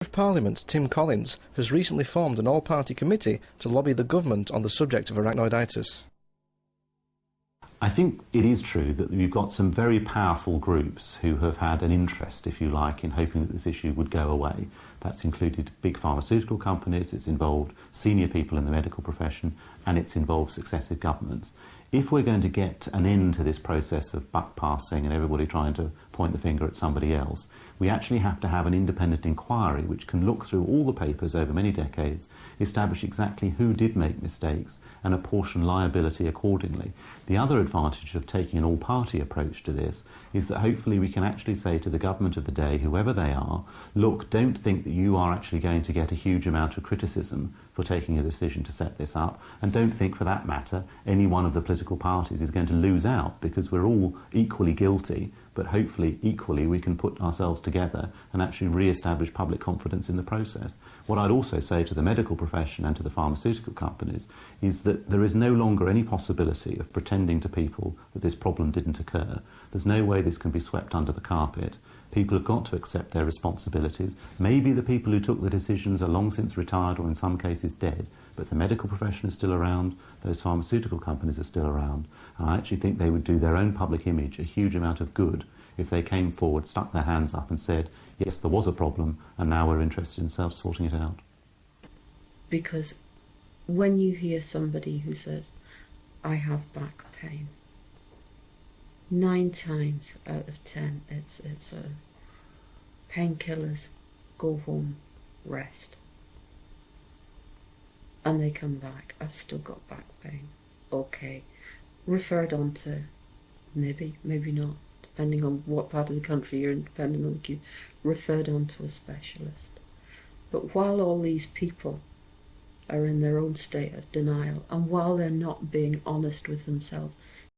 of Parliament Tim Collins has recently formed an all-party committee to lobby the government on the subject of arachnoiditis. I think it is true that we've got some very powerful groups who have had an interest, if you like, in hoping that this issue would go away. That's included big pharmaceutical companies, it's involved senior people in the medical profession, and it's involved successive governments. If we're going to get an end to this process of buck passing and everybody trying to point the finger at somebody else, we actually have to have an independent inquiry which can look through all the papers over many decades, establish exactly who did make mistakes and apportion liability accordingly. The other advantage of taking an all-party approach to this is that hopefully we can actually say to the government of the day, whoever they are, look, don't think that you are actually going to get a huge amount of criticism for taking a decision to set this up, and don't think, for that matter, any one of the political parties is going to lose out, because we're all equally guilty, but hopefully equally we can put ourselves together and actually re-establish public confidence in the process. What I'd also say to the medical profession and to the pharmaceutical companies is that there is no longer any possibility of pretending to people that this problem didn't occur. There's no way this can be swept under the carpet. People have got to accept their responsibilities. Maybe the people who took the decisions are long since retired or in some cases dead, but the medical profession is still around, those pharmaceutical companies are still around, and I actually think they would do their own public image a huge amount of good if they came forward, stuck their hands up and said, yes, there was a problem and now we're interested in sorting it out. Because when you hear somebody who says, I have back pain, 9 times out of 10 it's painkillers, go home, rest. And they come back, I've still got back pain. Okay, referred on to, maybe not, depending on what part of the country you're in, depending on the queue, referred on to a specialist. But while all these people are in their own state of denial, and while they're not being honest with themselves,